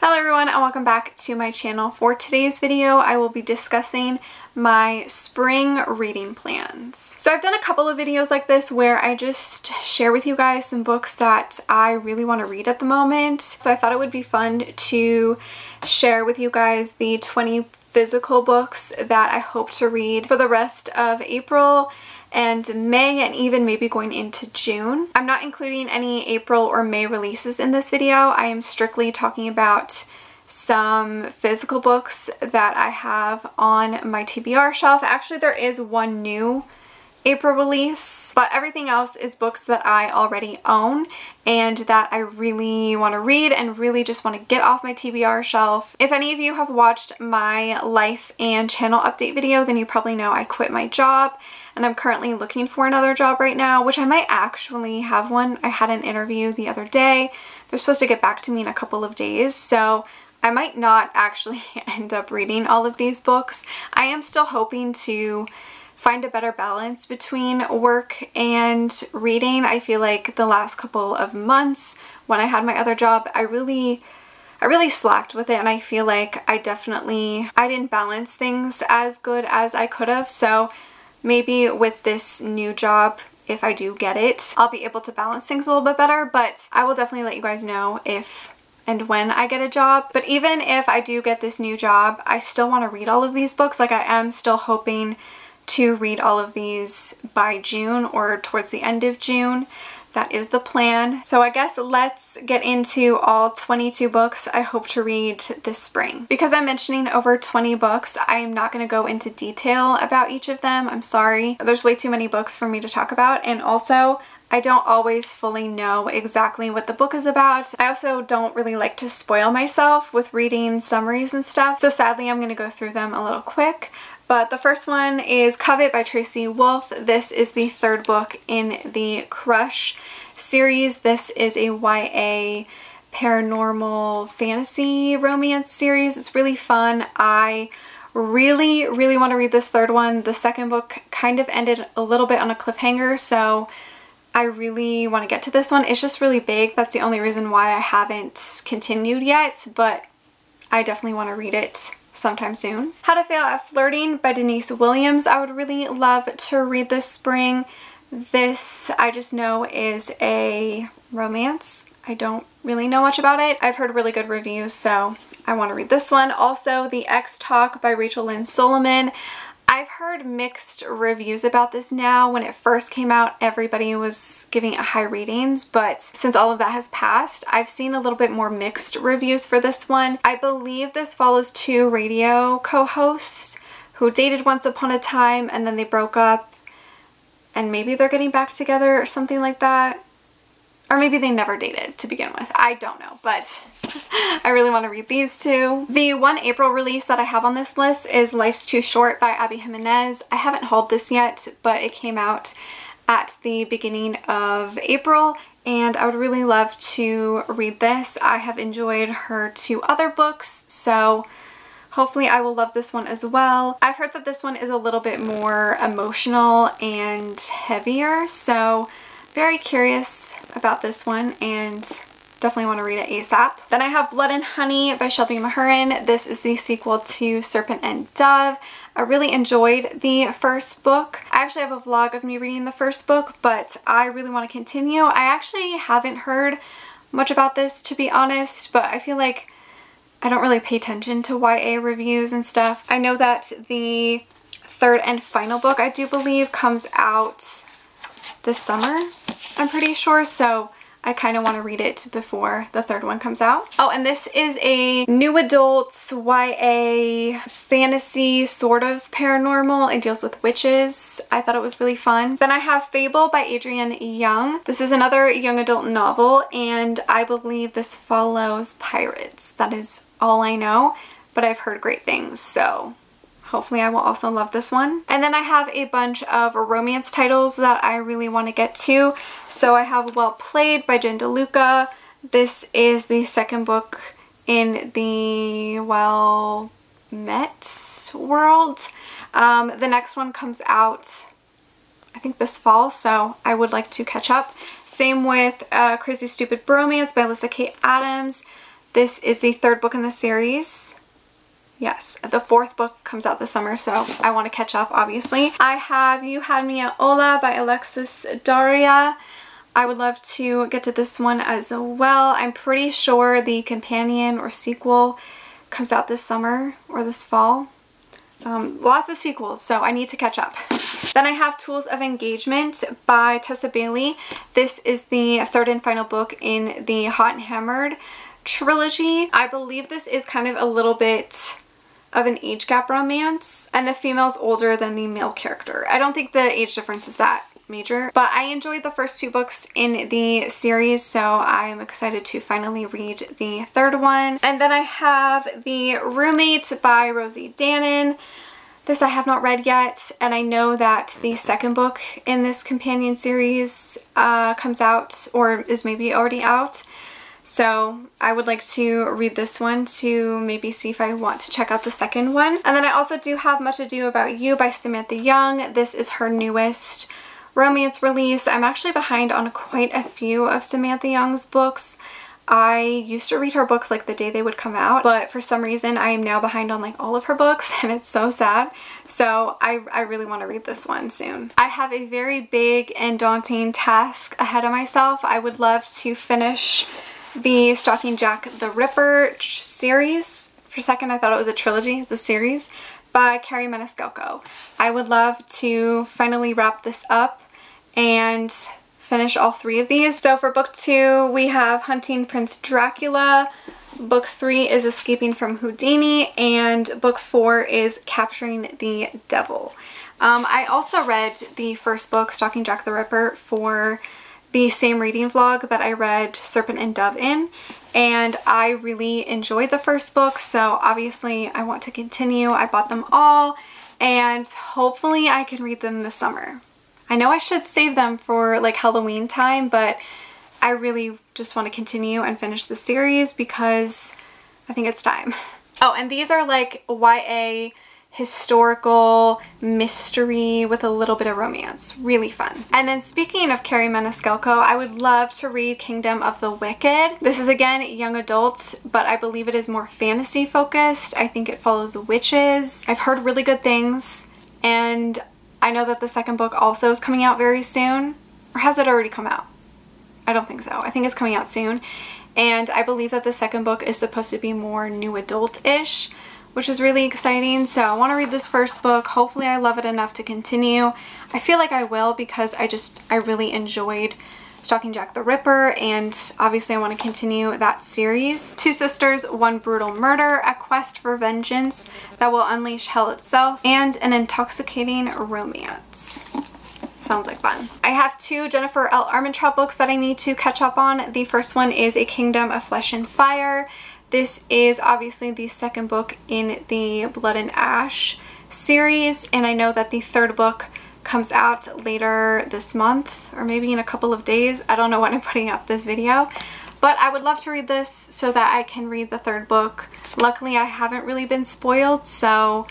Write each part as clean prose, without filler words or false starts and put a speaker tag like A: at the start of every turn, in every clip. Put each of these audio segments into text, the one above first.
A: Hello everyone and welcome back to my channel. For today's video, I will be discussing my spring reading plans. So I've done a couple of videos like this where I just share with you guys some books that I really want to read at the moment. So I thought it would be fun to share with you guys the 20 physical books that I hope to read for the rest of April and May, and even maybe going into June. I'm not including any April or May releases in this video. I am strictly talking about some physical books that I have on my TBR shelf. Actually, there is one new April release, but everything else is books that I already own and that I really want to read and really just want to get off my TBR shelf. If any of you have watched my life and channel update video, then you probably know I quit my job and I'm currently looking for another job right now, which I might actually have one. I had an interview the other day. They're supposed to get back to me in a couple of days, so I might not actually end up reading all of these books. I am still hoping to find a better balance between work and reading. I feel like the last couple of months when I had my other job, I really slacked with it, and I feel like I didn't balance things as good as I could have. So maybe with this new job, if I do get it, I'll be able to balance things a little bit better, but I will definitely let you guys know if and when I get a job. But even if I do get this new job, I still want to read all of these books. Like, I am still hoping to read all of these by June or towards the end of June. That is the plan. So I guess let's get into all 22 books I hope to read this spring. Because I'm mentioning over 20 books, I am not going to go into detail about each of them. I'm sorry. There's way too many books for me to talk about, and also I don't always fully know exactly what the book is about. I also don't really like to spoil myself with reading summaries and stuff, so sadly I'm going to go through them a little quick. But the first one is Covet by Tracy Wolfe. This is the third book in the Crush series. This is a YA paranormal fantasy romance series. It's really fun. I really want to read this third one. The second book kind of ended a little bit on a cliffhanger, so I really want to get to this one. It's just really big. That's the only reason why I haven't continued yet, but I definitely want to read it sometime soon. How to Fail at Flirting by Denise Williams. I would really love to read this spring. This, I just know, is a romance. I don't really know much about it. I've heard really good reviews, so I want to read this one. Also, The X Talk by Rachel Lynn Solomon. I've heard mixed reviews about this now. When it first came out, everybody was giving it high ratings, but since all of that has passed, I've seen a little bit more mixed reviews for this one. I believe this follows two radio co-hosts who dated once upon a time and then they broke up, and maybe they're getting back together or something like that. Or maybe they never dated to begin with. I don't know, but I really want to read these two. The one April release that I have on this list is Life's Too Short by Jimenez. I haven't hauled this yet, but it came out at the beginning of April, and I would really love to read this. I have enjoyed her two other books, so hopefully I will love this one as well. I've heard that this one is a little bit more emotional and heavier, so very curious about this one and definitely want to read it ASAP. Then I have Blood and Honey by Shelby Maherin. This is the sequel to Serpent and Dove. I really enjoyed the first book. I actually have a vlog of me reading the first book, but I really want to continue. I actually haven't heard much about this, to be honest, but I feel like I don't really pay attention to YA reviews and stuff. I know that the third and final book, I do believe, comes out this summer, I'm pretty sure, so I kind of want to read it before the third one comes out. Oh, and this is a new adult YA fantasy, sort of paranormal. It deals with witches. I thought it was really fun. Then I have Fable by Adrienne Young. This is another young adult novel, and I believe this follows pirates. That is all I know, but I've heard great things, so hopefully I will also love this one. And then I have a bunch of romance titles that I really want to get to. So I have Well Played by Jen DeLuca. This is the second book in the Well Met world. The next one comes out, I think, this fall, so I would like to catch up. Same with Crazy Stupid Bromance by Alyssa K. Adams. This is the third book in the series. Yes, the fourth book comes out this summer, so I want to catch up, obviously. I have You Had Me at Hola by Alexis Daria. I would love to get to this one as well. I'm pretty sure the companion or sequel comes out this summer or this fall. Lots of sequels, so I need to catch up. Then I have Tools of Engagement by Tessa Bailey. This is the third and final book in the Hot and Hammered trilogy. I believe this is kind of a little bit of an age gap romance, and the female's older than the male character. I don't think the age difference is that major, but I enjoyed the first two books in the series, so I am excited to finally read the third one. And then I have The Roommate by Rosie Dannon. This I have not read yet, and I know that the second book in this companion series comes out, or is maybe already out. So I would like to read this one to maybe see if I want to check out the second one. And then I also do have Much Ado About You by Samantha Young. This is her newest romance release. I'm actually behind on quite a few of Samantha Young's books. I used to read her books like the day they would come out, but for some reason I am now behind on like all of her books, and it's so sad. So I really want to read this one soon. I have a very big and daunting task ahead of myself. I would love to finish the Stalking Jack the Ripper series. For a second I thought it was a trilogy. It's a series by Carrie Maniscalco. I would love to finally wrap this up and finish all three of these. So for book 2 we have Hunting Prince Dracula, book 3 is Escaping from Houdini, and book 4 is Capturing the Devil. I also read the first book, Stalking Jack the Ripper, for the same reading vlog that I read Serpent and Dove in, and I really enjoyed the first book, so obviously I want to continue. I bought them all, and hopefully I can read them this summer. I know I should save them for like Halloween time, but I really just want to continue and finish the series because I think it's time. Oh, and these are like YA historical mystery with a little bit of romance. Really fun. And then speaking of Carrie Maniscalco, I would love to read Kingdom of the Wicked. This is again young adult, but I believe it is more fantasy focused. I think it follows witches. I've heard really good things, and I know that the second book also is coming out very soon. Or has it already come out? I don't think so. I think it's coming out soon. And I believe that the second book is supposed to be more new adult-ish, which is really exciting. So I want to read this first book. Hopefully I love it enough to continue. I feel like I will because I really enjoyed Stalking Jack the Ripper, and obviously I want to continue that series. Two Sisters, One Brutal Murder, A Quest for Vengeance That Will Unleash Hell Itself, and An Intoxicating Romance. Sounds like fun. I have 2 Jennifer L. Armentrout books that I need to catch up on. The first one is A Kingdom of Flesh and Fire. This is obviously the second book in the Blood and Ash series, and I know that the third book comes out later this month, or maybe in a couple of days. I don't know when I'm putting up this video, but I would love to read this so that I can read the third book. Luckily, I haven't really been spoiled, so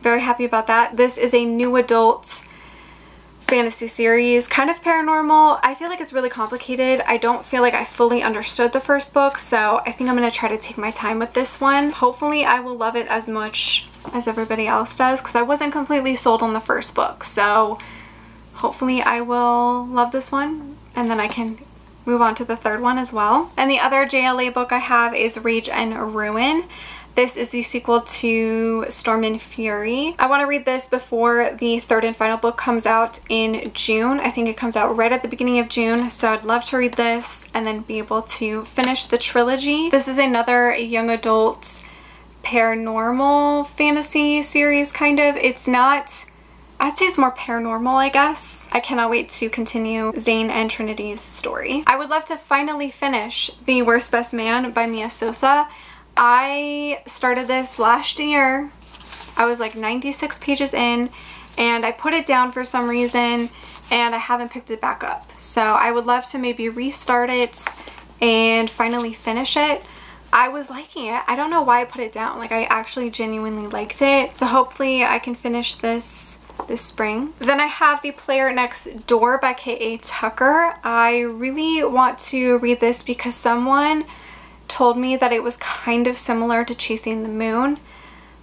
A: very happy about that. This is a new adult fantasy series, kind of paranormal. I feel like it's really complicated. I don't feel like I fully understood the first book, so I think I'm going to try to take my time with this one. Hopefully I will love it as much as everybody else does, because I wasn't completely sold on the first book, so hopefully I will love this one and then I can move on to the third one as well. And the other JLA book I have is Rage and Ruin. This is the sequel to Storm and Fury. I want to read this before the third and final book comes out in June. I think it comes out right at the beginning of June, so I'd love to read this and then be able to finish the trilogy. This is another young adult paranormal fantasy series, kind of. It's not, I'd say it's more paranormal, I guess. I cannot wait to continue Zane and Trinity's story. I would love to finally finish The Worst Best Man by Mia Sosa. I started this last year. I was like 96 pages in, and I put it down for some reason, and I haven't picked it back up. So I would love to maybe restart it and finally finish it. I was liking it. I don't know why I put it down. Like, I actually genuinely liked it. So hopefully I can finish this spring. Then I have The Player Next Door by K.A. Tucker. I really want to read this because someone told me that it was kind of similar to Chasing the Moon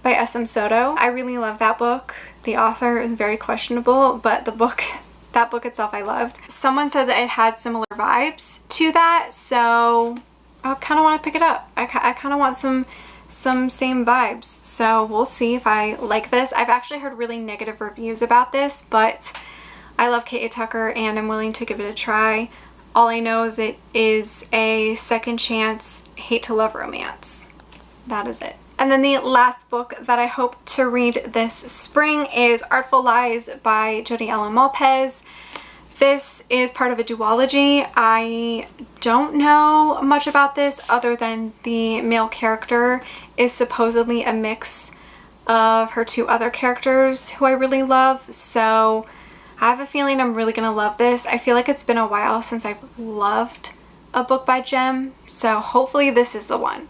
A: by S.M. Soto. I really love that book. The author is very questionable, but that book itself I loved. Someone said that it had similar vibes to that, so I kind of want to pick it up. I kind of want some same vibes, so we'll see if I like this. I've actually heard really negative reviews about this, but I love K.A. Tucker and I'm willing to give it a try. All I know is it is a second chance hate to love romance. That is it. And then the last book that I hope to read this spring is Artful Lies by Jodie Mopez. This is part of a duology. I don't know much about this other than the male character is supposedly a mix of her two other characters who I really love, so I have a feeling I'm really gonna love this. I feel like it's been a while since I've loved a book by Jem, so hopefully this is the one.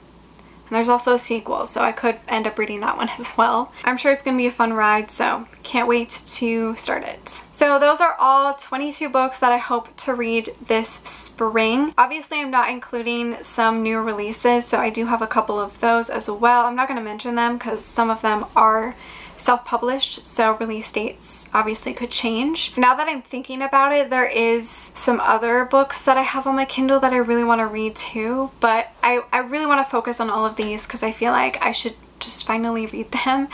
A: And there's also a sequel, so I could end up reading that one as well. I'm sure it's going to be a fun ride, so can't wait to start it. So those are all 22 books that I hope to read this spring. Obviously, I'm not including some new releases, so I do have a couple of those as well. I'm not going to mention them because some of them are self-published, so release dates obviously could change. Now that I'm thinking about it, there is some other books that I have on my Kindle that I really want to read too, but I really want to focus on all of these because I feel like I should just finally read them.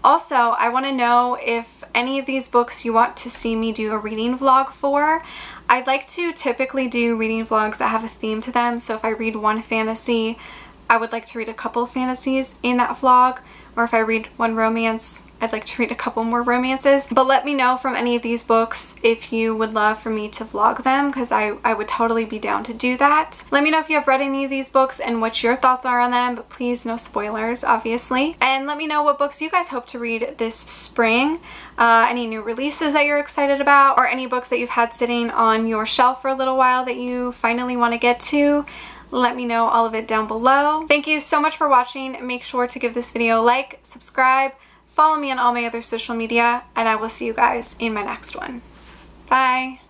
A: Also, I want to know if any of these books you want to see me do a reading vlog for. I'd like to typically do reading vlogs that have a theme to them, so if I read one fantasy, I would like to read a couple fantasies in that vlog, or if I read one romance, I'd like to read a couple more romances. But let me know from any of these books if you would love for me to vlog them, because I would totally be down to do that. Let me know if you have read any of these books and what your thoughts are on them, but please no spoilers, obviously. And let me know what books you guys hope to read this spring, any new releases that you're excited about, or any books that you've had sitting on your shelf for a little while that you finally want to get to. Let me know all of it down below. Thank you so much for watching. Make sure to give this video a like, subscribe, follow me on all my other social media, and I will see you guys in my next one. Bye!